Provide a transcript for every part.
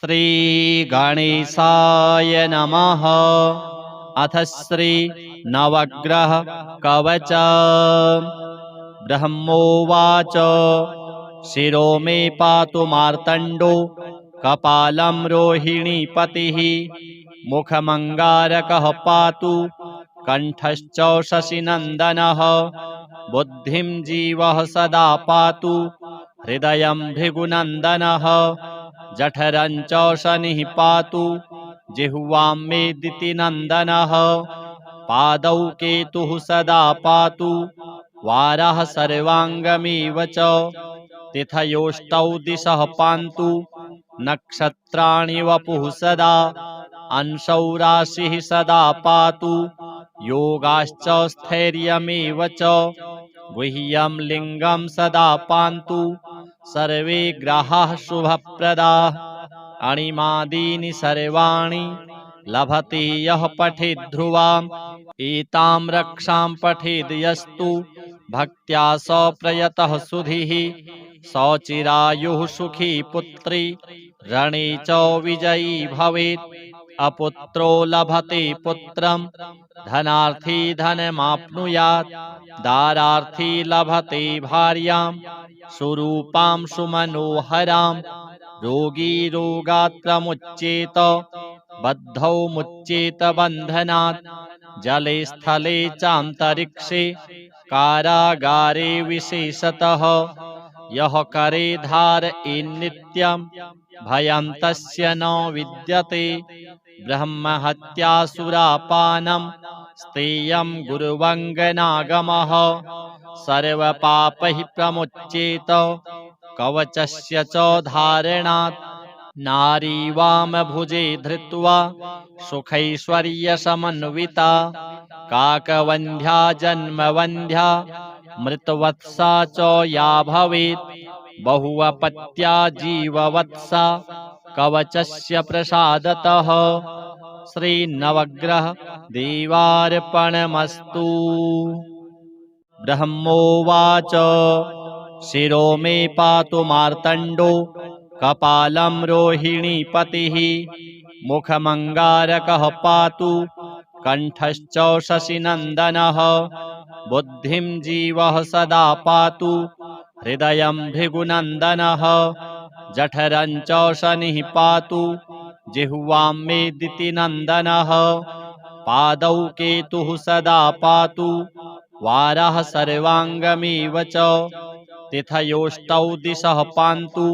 श्री गणेशाय नमः। अथ श्री नवग्रह कवच। ब्रह्मोवाच शिरो मे पातु मार्तण्डो कपालं रोहिणीपतिः मुखमङ्गारकः पातु कण्ठश्च शशिनन्दनः बुद्धिं जीवः सदा पातु हृदयं भृगुनन्दनः जठरं च शनिः पातु जिह्वां मे दितिनन्दनः पादौ केतुः सदा पातु वारः सर्वाङ्गमेव च तिथयोष्टौ दिशः पान्तु नक्षत्राणि वपुः सदा अंशौ राशिः सदा पातु योगाश्च स्थैर्यमेव च गुह्यं लिङ्गं सदा पान्तु सर्वे ग्रहाः शुभप्रदाः अणिमादीनि सर्वाणि लभते यः पठेद् ध्रुवाम् एतां रक्षां पठेद् यस्तु भक्त्या स प्रयतः सुधीः स चिरायुः सुखी पुत्री रणे च विजयी भवेत् अपुत्रो लभते पुत्रं धनार्थी धनमाप्नुयात् दारार्थी लभते भार्यां सुरूपां सुमनोहरां रोगी रोगात् प्रमुच्येत बद्धौ मुच्येत बन्धनात् जले स्थले चान्तरिक्षे कारागारे विशेषतः यः करे धारयेन्नित्यं भयं तस्य न विद्यते ब्रह्महत्यासुरापानं स्तेयं गुरुवङ्गनागमः सर्वपापैः प्रमुच्येत कवचस्य च धारणात् नारी वामभुजे धृत्वा सुखैश्वर्यसमन्विता काकवन्ध्या जन्मवन्ध्या मृतवत्सा च या भवेत् बहुअपत्या जीववत्सा कवचस्य प्रसादतः श्रीनवग्रह देवार्पणमस्तु। ब्रह्मोवाच शिरो मे पातु मार्तण्डो कपालं रोहिणीपतिः मुखमङ्गारकः पातु कण्ठश्च शशिनन्दनः बुद्धिं जीवः सदा पातु हृदयं भृगुनन्दनः जठरं च शनिः पातु जिह्वां मे दितिनन्दनः पादौ केतुः सदा पातु वारः सर्वाङ्गमेव च तिथयोष्टौ दिशः पान्तु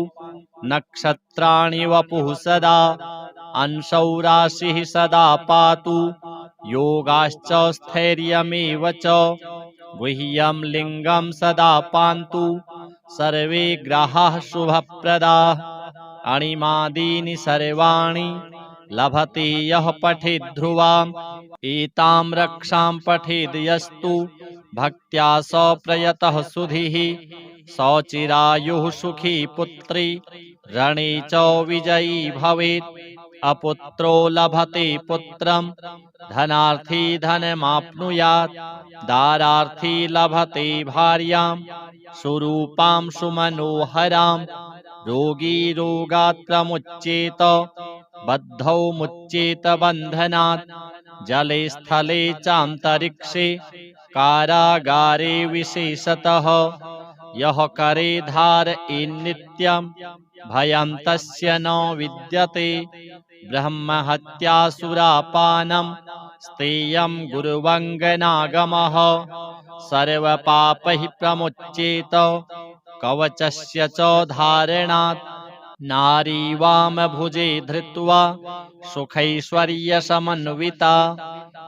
नक्षत्राणि वपुः सदा अंशौ राशिः सदा पातु योगाश्च स्थैर्यमेव च गुह्यं लिङ्गं सदा पान्तु सर्वे ग्रहाः शुभप्रदाः अणिमादीनि सर्वाणि लभते यः पठेद् ध्रुवाम् एतां रक्षां पठेद् यस्तु भक्त्या स प्रयतः सुधीः स चिरायुः सुखी पुत्री रणे च विजयी भवेत् अपुत्रो लभते पुत्रं धनार्थी धनमाप्नुयात् दारार्थी लभते भार्यां सुरूपां सुमनोहरां रोगी रोगात् प्रमुच्येत बद्धौ मुच्येत बन्धनात् जले स्थले चान्तरिक्षे कारागारे विशेषतः यः करे धारयेन्नित्यं भयं तस्य न विद्यते ब्रह्महत्यासुरापानं स्तेयं गुरुवङ्गनागमः सर्वपापैः प्रमुच्येत कवचस्य च धारणात् नारी वामभुजे धृत्वा सुखैश्वर्यसमन्विता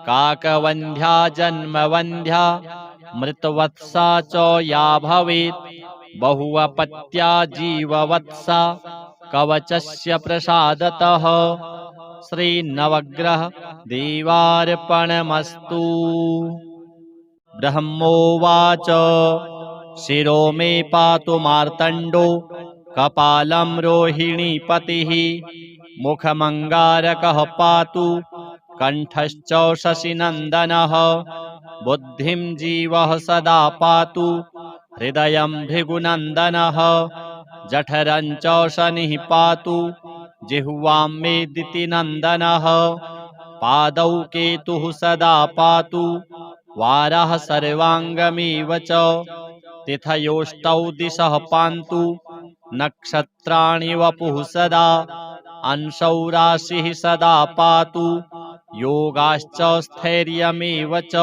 काकवन्ध्या जन्मवन्ध्या मृतवत्सा च या भवेत् बहुअपत्या जीववत्सा कवचस्य प्रसादतः श्रीनवग्रह देवार्पणमस्तु। ब्रह्मोवाच शिरो मे पातु मार्तण्डो कपालं रोहिणीपतिः मुखमङ्गारकः पातु कण्ठश्च शशिनन्दनः बुद्धिं जीवः सदा पातु हृदयं भृगुनन्दनः जठरं च शनिः पातु जिह्वां मेदिति नन्दनः पादौ केतुः सदा पातु वारः सर्वाङ्गमेव च तिथयोष्टौ दिशः पान्तु नक्षत्राणि वपुः सदा अंशौ राशिः सदा पातु योगाश्च स्थैर्यमेव च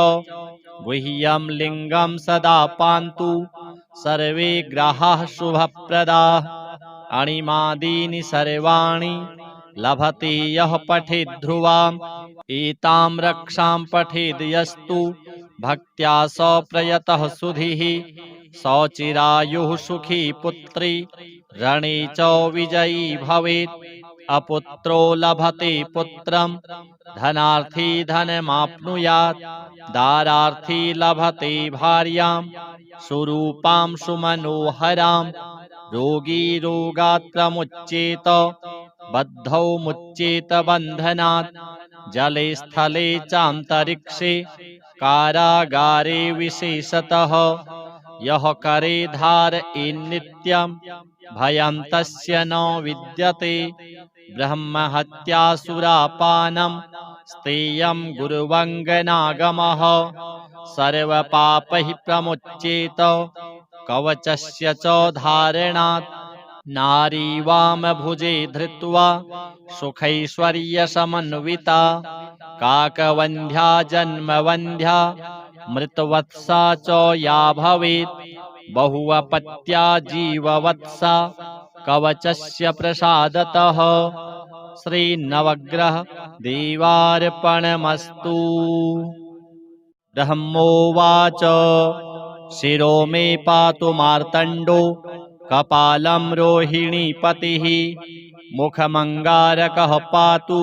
गुह्यं लिङ्गं सदा पान्तु सर्वे ग्रहाः शुभप्रदाः अणिमादीनि सर्वाणि लभते यः पठेद् ध्रुवाम् एतां रक्षां पठेद् यस्तु भक्त्या स प्रयतः सुधीः स चिरायुः सुखी पुत्री रणे च विजयी भवेत् अपुत्रो लभते पुत्रं धनार्थी धनमाप्नुयात् दारार्थी लभते भार्यां सुरूपां सुमनोहरां रोगी रोगात् प्रमुच्येत बद्धौ मुच्येत बन्धनात् जले स्थले चान्तरिक्षे कारागारे विशेषतः यः करे धारयेन्नित्यं भयं तस्य न विद्यते ब्रह्महत्यासुरापानं स्तेयं गुरुवङ्गनागमः सर्वपापैः प्रमुच्येत कवचस्य च धारणात् नारी वामभुजे धृत्वा सुखैश्वर्यसमन्विता काकवन्ध्या जन्मवन्ध्या मृतवत्सा च या भवेत् बहुवपत्या जीववत्सा कवचस्य प्रसादतः श्रीनवग्रह देवार्पणमस्तु। ब्रह्मोवाच शिरो मे पातु मार्तण्डो कपालं रोहिणीपतिः मुखमङ्गारकः पातु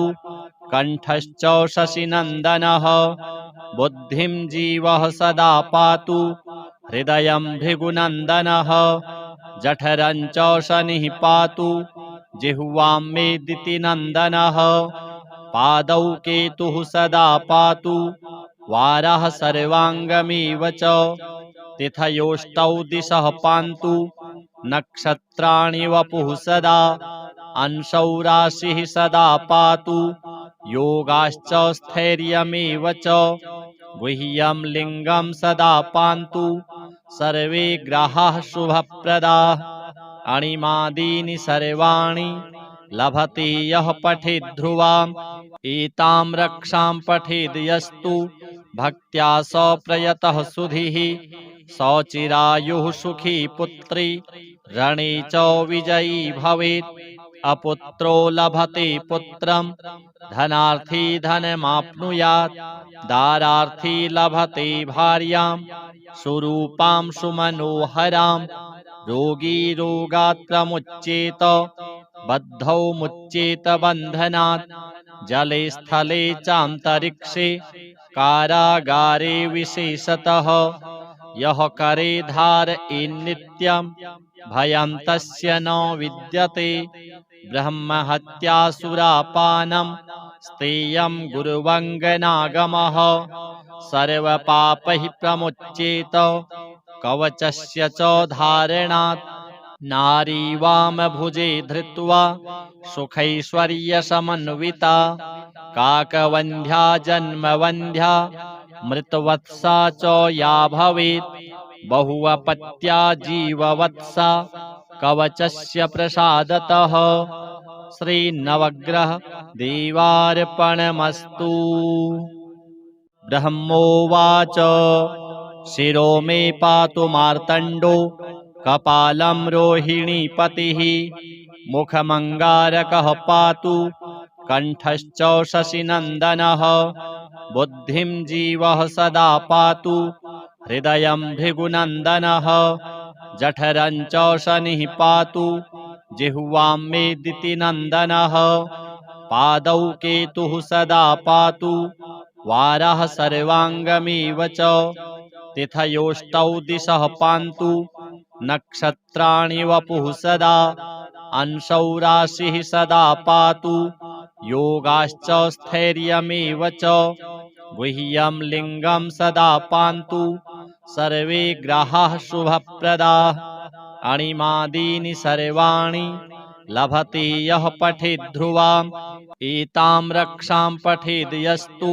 कण्ठश्च शशिनन्दनः बुद्धिं जीवः सदा पातु हृदयं भृगुनन्दनः जठरं च शनिः पातु जिह्वां मेदिति नन्दनः पादौ केतुः सदा पातु वारः सर्वाङ्गमेव च तिथयोष्टौ दिशः पान्तु नक्षत्राणि वपुः सदा अंशौ राशिः सदा पातु योगाश्च स्थैर्यमेव च गुह्यं लिङ्गं सदा पान्तु सर्वे ग्रहाः शुभप्रदाः अणिमादीनि सर्वाणि लभते यः पठेद् ध्रुवाम् एतां रक्षां पठेद् यस्तु भक्त्या स प्रयतः सुधीः स चिरायुः सुखी पुत्री रणे च विजयी भवेत् अपुत्रो लभते पुत्रं धनार्थी धनमाप्नुयात् दारार्थी लभते भार्यां सुरूपां सुमनोहरां रोगी रोगात् प्रमुच्येत बद्धौ मुच्येत बन्धनात् जले स्थले चान्तरिक्षे कारागारे विशेषतः यः करे धारयेन्नित्यं भयं तस्य न विद्यते ब्रह्महत्यासुरापानं स्तेयं गुरुवङ्गनागमः सर्वपापैः प्रमुच्येत कवचस्य च धारणात् नारी वामभुजे धृत्वा सुखैश्वर्यसमन्विता काकवन्ध्या जन्मवन्ध्या मृतवत्सा च या भवेत् बहुवपत्या जीववत्सा कवचस्य प्रसादतः श्रीनवग्रह देवार्पणमस्तु। ब्रह्मोवाच शिरो मे पातु मार्तण्डो कपालं रोहिणीपतिः मुखमङ्गारकः पातु कण्ठश्च शशिनन्दनः बुद्धिं जीवः सदा पातु हृदयं भृगुनन्दनः जठरं च शनिः पातु जिह्वां मेदिति नन्दनः पादौ केतुः सदा पातु वारः सर्वाङ्गमेव च तिथयोष्टौ दिशः पान्तु नक्षत्राणि वपुः सदा अंशौ राशिः सदा पातु योगाश्च स्थैर्यमेव च गुह्यं लिङ्गं सदा पान्तु सर्वे ग्रहाः शुभप्रदाः अणिमादीनि सर्वाणि लभते यः पठेद् ध्रुवाम् एतां रक्षां पठेद् यस्तु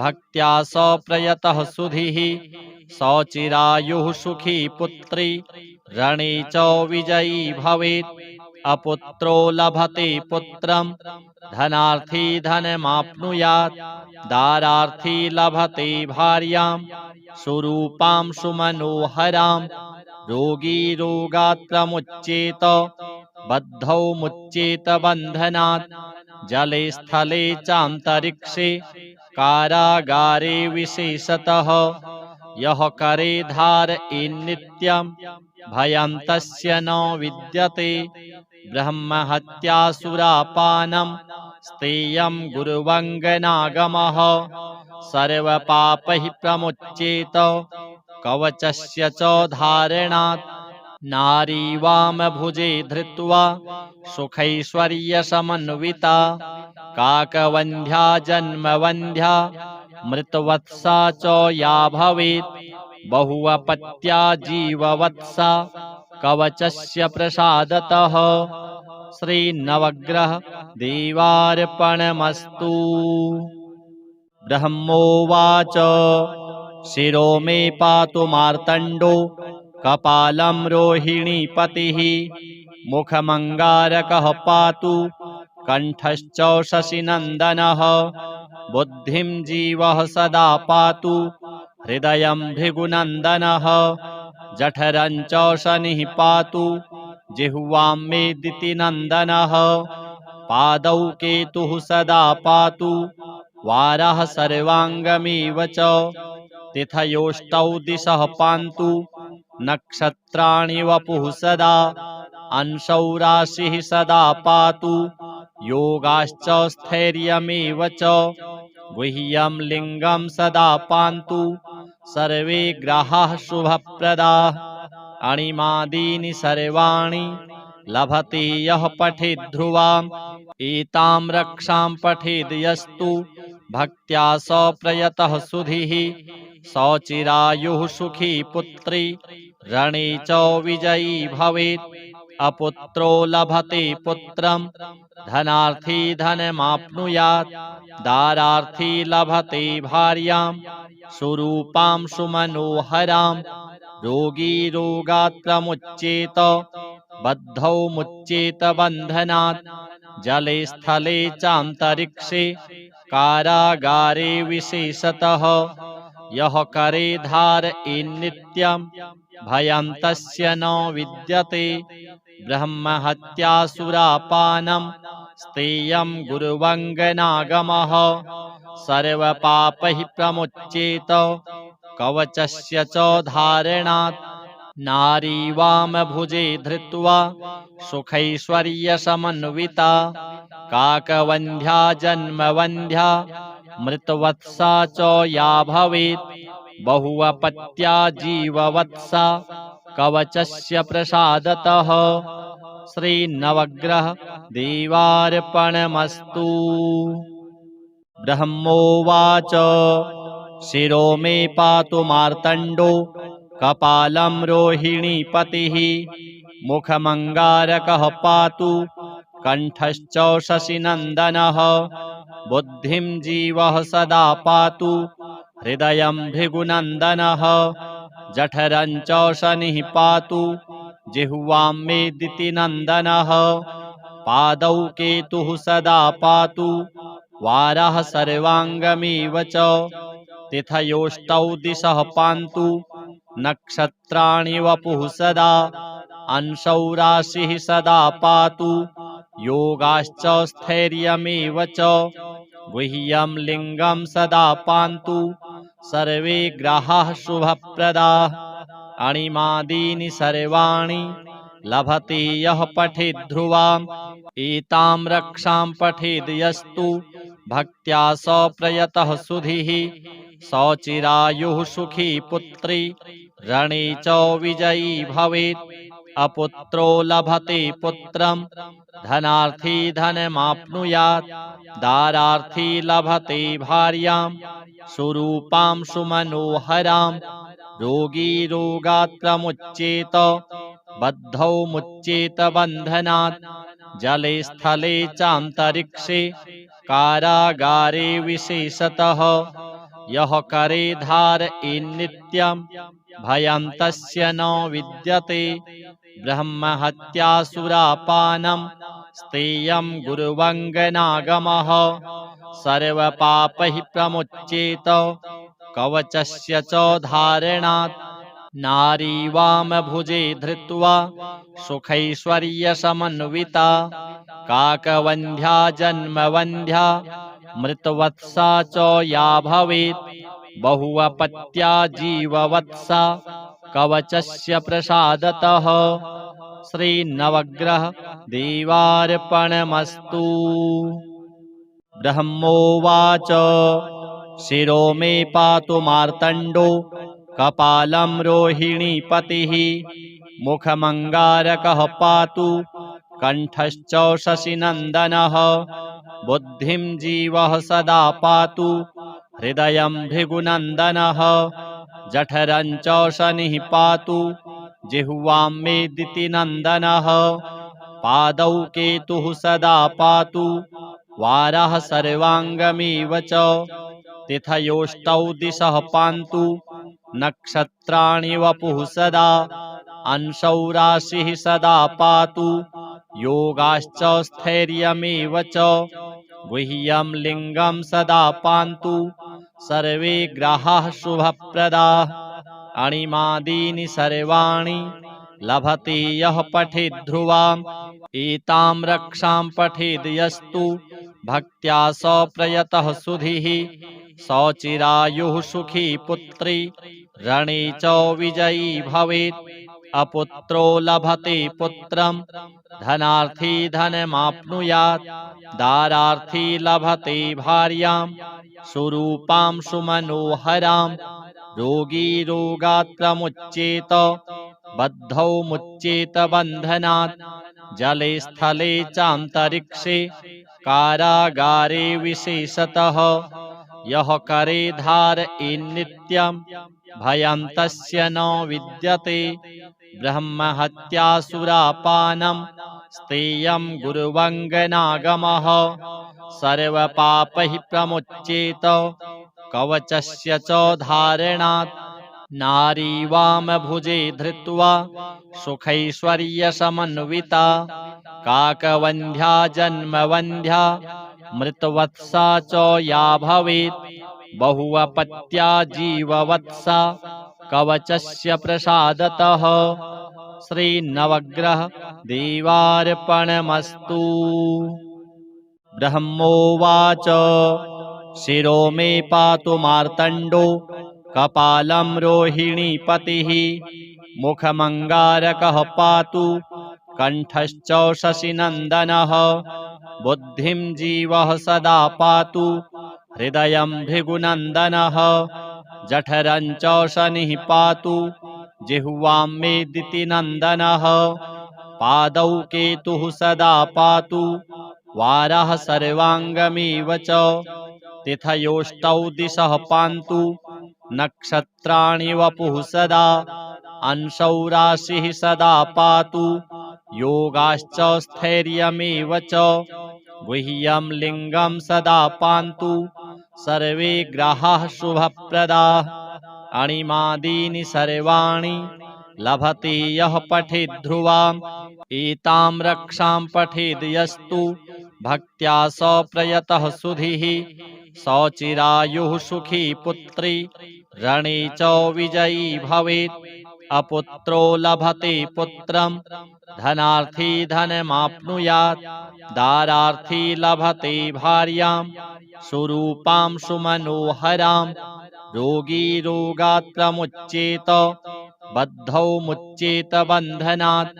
भक्त्या स प्रयतः सुधीः स चिरायुः सुखी पुत्री रणे च विजयी भवेत् अपुत्रो लभते पुत्रं धनार्थी धनमाप्नुयात् दारार्थी लभते भार्यां सुरूपां सुमनोहरां रोगी रोगात् प्रमुच्येत बद्धौ मुच्येत बन्धनात् जले स्थले चान्तरिक्षे कारागारे विशेषतः यः करे धारयेन्नित्यं भयं तस्य न विद्यते ब्रह्महत्यासुरापानं स्तेयं गुरुवङ्गनागमः सर्वपापैः प्रमुच्येत कवचस्य च धारणात् नारी वामभुजे धृत्वा सुखैश्वर्यसमन्विता काकवन्ध्या जन्मवन्ध्या मृतवत्सा च या भवेत् बहुअपत्या जीववत्सा कवचस्य प्रसादतः श्रीनवग्रह देवार्पणमस्तु। ब्रह्मोवाच शिरो मे पातु मार्तण्डो कपालं रोहिणीपतिः मुखमङ्गारकः पातु कण्ठश्च शशिनन्दनः बुद्धिं जीवः सदा पातु हृदयं भृगुनन्दनः जठरं च शनिः पातु जिह्वां मे दितिनन्दनः पादौ केतुः सदा पातु वारः सर्वाङ्गमेव च तिथयोष्टौ दिशः पान्तु नक्षत्राणि वपुः सदा अंशौ राशिः सदा पातु योगाश्च स्थैर्यमेव च गुह्यं लिङ्गं सदा पान्तु सर्वे ग्रहाः शुभप्रदाः अणिमादीनि सर्वाणि लभते यः पठेद् ध्रुवाम् एतां रक्षां पठेद् यस्तु भक्त्या स प्रयतः सुधीः स चिरायुः सुखी पुत्री रणे च विजयी भवेत् अपुत्रो लभते पुत्रं धनार्थी धनमाप्नुयात् दारार्थी लभते भार्यां सुरूपां सुमनोहरां रोगी रोगात् प्रमुच्येत बद्धौ मुच्येत बन्धनात् जले स्थले चान्तरिक्षे कारागारे विशेषतः यः करे धारयेन्नित्यं भयं तस्य न विद्यते ब्रह्महत्यासुरापानं स्तेयं गुरुवङ्गनागमः सर्वपापैः प्रमुच्येत कवचस्य च धारणात् नारी वामभुजे धृत्वा सुखैश्वर्यसमन्विता काकवन्ध्या जन्मवन्ध्या मृतवत्सा च या भवेत् बहुअपत्या जीववत्सा कवचस्य प्रसादतः श्रीनवग्रह देवार्पणमस्तु। ब्रह्मोवाच शिरो मे पातु मार्तण्डो कपालं रोहिणीपतिः मुखमङ्गारकः पातु कण्ठश्च शशिनन्दनः बुद्धिं जीवः सदा पातु हृदयं भृगुनन्दनः जठरं च शनिः पातु जिह्वां मे दितिनन्दनः पादौ केतुः सदा पातु वारः सर्वाङ्गमेव च तिथयोष्टौ दिशः पान्तु नक्षत्राणि वपुः सदा अंशौ राशिः सदा पातु योगाश्च स्थैर्यमेव च गुह्यं लिङ्गं सदा पान्तु सर्वे ग्रहाः शुभप्रदाः अणिमादीनि सर्वाणि लभते यः पठेद् ध्रुवाम् एतां रक्षां पठेद् यस्तु भक्त्या स प्रयतः सुधीः स चिरायुः सुखी पुत्री रणे च विजयी भवेत् अपुत्रो लभते पुत्रं धनार्थी धनमाप्नुयात् दारार्थी लभते भार्यां सुरूपां सुमनोहरां रोगी रोगात् प्रमुच्येत बद्धौ मुच्येत बन्धनात् जले स्थले चान्तरिक्षे कारागारे विशेषतः यः करे धारयेन्नित्यं भयं तस्य न विद्यते ब्रह्महत्यासुरापानं स्तेयं गुरुवङ्गनागमः सर्वपापैः प्रमुच्येत कवचस्य च धारणात् नारीवामभुजे धृत्वा सुखैश्वर्यसमन्विता काकवन्ध्या जन्मवन्ध्या मृतवत्सा च या भवेत् बहुअपत्या जीववत्सा कवचस्य प्रसादतः श्रीनवग्रह देवार्पणमस्तु। ब्रह्मोवाच शिरो मे पातु मार्तण्डो कपालं रोहिणीपतिः मुखमङ्गारकः पातु कण्ठश्च शशिनन्दनः बुद्धिं जीवः सदा पातु हृदयं भृगुनन्दनः जठरं च शनिः पातु जिह्वां मे दितिनन्दनः पादौ केतुः सदा पातु वारः सर्वाङ्गमेव च तिथयोष्टौ दिशः पान्तु नक्षत्राणि वपुः सदा अंशौ राशिः सदा पातु योगाश्च स्थैर्यमेव च गुह्यं लिङ्गं सदा पान्तु सर्वे ग्रहाः शुभप्रदाः अणिमादीनि सर्वाणि लभते यः पठेद् ध्रुवाम् एतां रक्षां पठेद् यस्तु भक्त्या स प्रयतः सुधीः स चिरायुः सुखी पुत्री रणे च विजयी भवेत् अपुत्रो लभते पुत्रं धनार्थी धनमाप्नुयात् दारार्थी लभते भार्यां सुरूपां सुमनोहरां रोगी रोगात् प्रमुच्येत बद्धौ मुच्येत बन्धनात् जले स्थले चान्तरिक्षे कारागारे विशेषतः यः करे धारयेन्नित्यं भयं तस्य न विद्यते ब्रह्महत्यासुरापानं स्तेयं गुरुवङ्गनागमः सर्वपापैः प्रमुच्येत कवचस्य च धारणात् नारीवामभुजे धृत्वा सुखैश्वर्यसमन्विता काकवन्ध्या जन्मवन्ध्या मृतवत्सा च या भवेत् बहुअपत्या जीववत्सा कवचस्य प्रसादतः श्रीनवग्रह देवार्पणमस्तु। ब्रह्मोवाच शिरो मे पातु मार्तण्डो कपालं रोहिणीपतिः मुखमङ्गारकः पातु कण्ठश्च शशिनन्दनः बुद्धिं जीवः सदा पातु हृदयं भृगुनन्दनः जठरं च शनिः पातु जिह्वां मे दितिनन्दनः पादौ केतुः सदा पातु वारः सर्वाङ्गमेव च तिथयोष्टौ दिशः पान्तु नक्षत्राणि वपुः सदा अंशौ राशिः सदा पातु योगाश्च स्थैर्यमेव च गुह्यं लिङ्गं सदा पान्तु सर्वे ग्रहाः शुभप्रदाः अणिमादीनि सर्वाणि लभते यः पठेद् ध्रुवाम् एतां रक्षां पठेद् यस्तु भक्त्या स प्रयतः सुधीः स चिरायुः सुखी पुत्री रणे च विजयी भवेत् अपुत्रो लभते पुत्रं धनार्थी धनमाप्नुयात् दारार्थी लभते भार्यां सुरूपां सुमनोहरां रोगी रोगात् प्रमुच्येत बद्धौ मुच्येत बन्धनात्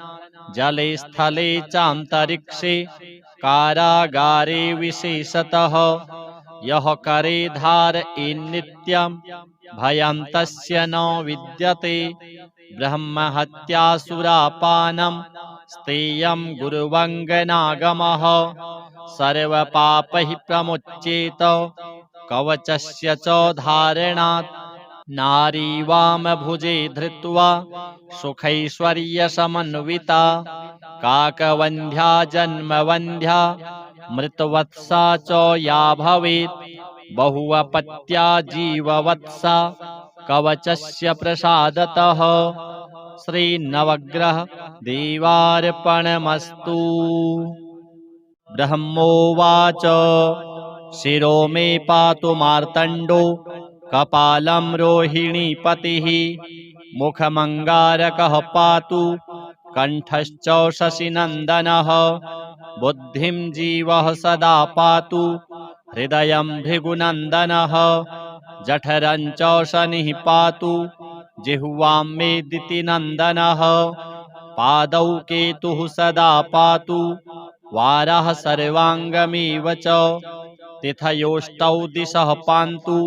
जले स्थले चान्तरिक्षे कारागारे विशेषतः यः करे धारयेन्नित्यं भयं तस्य न विद्यते ब्रह्महत्यासुरापानं स्तेयं गुरुवङ्गनागमः सर्वपापैः प्रमुच्येत कवचस्य च धारणात् नारी वामभुजे धृत्वा सुखैश्वर्यसमन्विता काकवन्ध्या जन्मवन्ध्या मृतवत्सा च या भवेत् बहुअपत्या जीववत्सा कवचस्य प्रसादतः श्रीनवग्रह देवार्पणमस्तु। ब्रह्मोवाच शिरो मे पातु मार्तण्डो कपालं रोहिणीपतिः मुखमङ्गारकः पातु कण्ठश्च शशिनन्दनः बुद्धिं जीवः सदा पातु हृदयं भृगुनन्दनः जठरं च शनिः पातु जिह्वां मे दितिनन्दनः पादौ केतुः सदा पातु वारः सर्वाङ्गमेव च तिथयोष्टौ दिशः पान्तु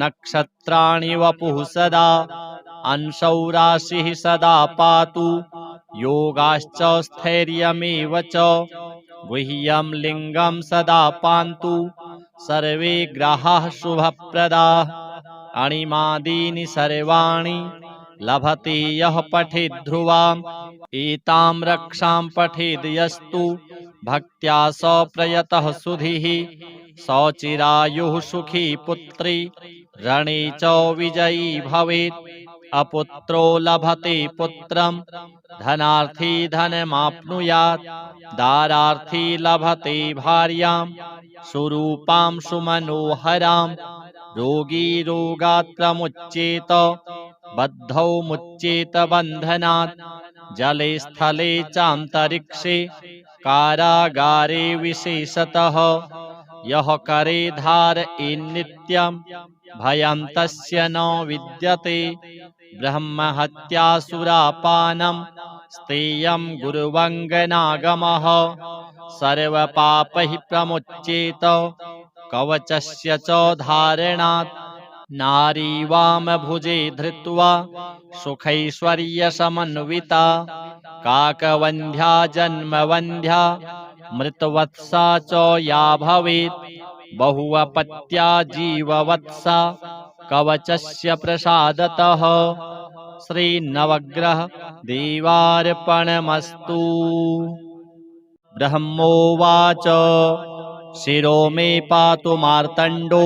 नक्षत्राणि वपुः सदा अंशौ राशिः सदा पातु योगाश्च स्थैर्यमेव च गुह्यं लिङ्गं सदा पान्तु सर्वे ग्रहाः शुभप्रदाः अणिमादीनि सर्वाणि लभते यः पठेद् ध्रुवाम् एतां रक्षां पठेद् यस्तु भक्त्या स प्रयतः सुधीः स चिरायुः सुखी पुत्री रणे च विजयी भवेत् अपुत्रो लभते पुत्रं धनार्थी धनमाप्नुयात् दारार्थी लभते भार्यां सुरूपां सुमनोहरां रोगी रोगात् प्रमुच्येत बद्धौ मुच्येत बन्धनात् जले स्थले चान्तरिक्षे कारागारे विशेषतः यः करे धारयेन्नित्यं भयं तस्य न विद्यते ब्रह्महत्यासुरापानं स्तेयं गुरुवङ्गनागमः सर्वपापैः प्रमुच्येत कवचस्य च धारणात् नारी वामभुजे धृत्वा सुखैश्वर्यसमन्विता काकवन्ध्या जन्मवन्ध्या मृतवत्सा च या भवेत् बहुअपत्या जीववत्सा कवचस्य प्रसादतः श्रीनवग्रह देवार्पणमस्तु। ब्रह्मोवाच शिरो मे पातु मार्तण्डो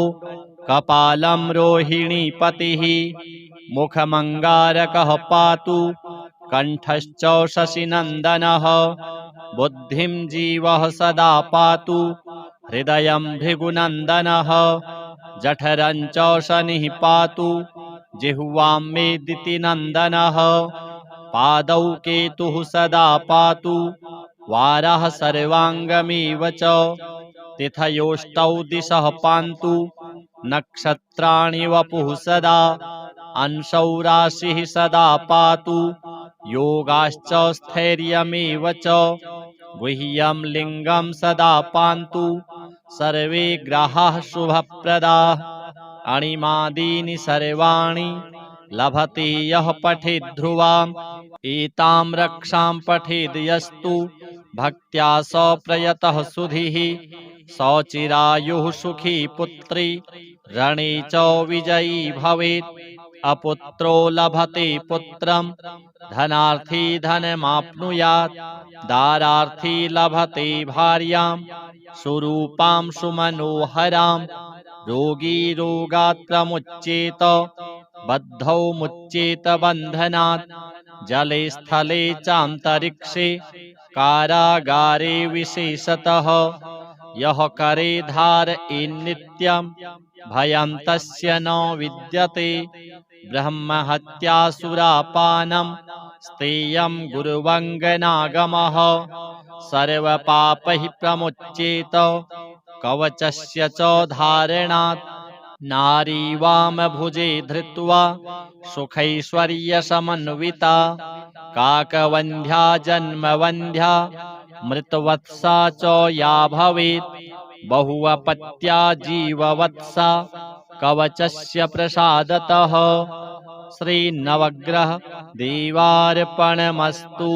कपालं रोहिणीपतिः मुखमङ्गारकः पातु कण्ठश्च शशिनन्दनः बुद्धिं जीवः सदा पातु हृदयं भृगुनन्दनः जठरं च शनिः पातु जिह्वां मे दितिनन्दनः पादौ केतुः सदा पातु वारः सर्वाङ्गमेव च तिथयोष्टौ दिशः पान्तु नक्षत्राणि वपुः सदा अंशौ राशिः सदा पातु योगाश्च स्थैर्यमेव च गुह्यं लिङ्गं सदा पान्तु सर्वे ग्रहाः शुभप्रदाः अणिमादीनि सर्वाणि लभते यः पठेद् ध्रुवाम् एतां रक्षां पठेद् यस्तु भक्त्या स प्रयतः सुधीः स चिरायुः सुखी पुत्री रणे च विजयी भवेत् अपुत्रो लभते पुत्रं धनार्थी धनमाप्नुयात् दारार्थी लभते भार्यां सुरूपां सुमनोहरां रोगी रोगात् प्रमुच्येत बद्धौ मुच्येत बन्धनात् जले स्थले चान्तरिक्षे कारागारे विशेषतः यः करे धारयेन्नित्यं भयं तस्य न विद्यते ब्रह्महत्यासुरापानं स्तेयं गुरुवङ्गनागमः सर्वपापैः प्रमुच्येत कवचस्य च धारणात् नारी वामभुजे धृत्वा सुखैश्वर्यसमन्विता काकवन्ध्या जन्मवन्ध्या मृतवत्सा च या भवेत् बहुअपत्या जीववत्सा कवचस्य प्रसादतः श्रीनवग्रह देवार्पणमस्तु।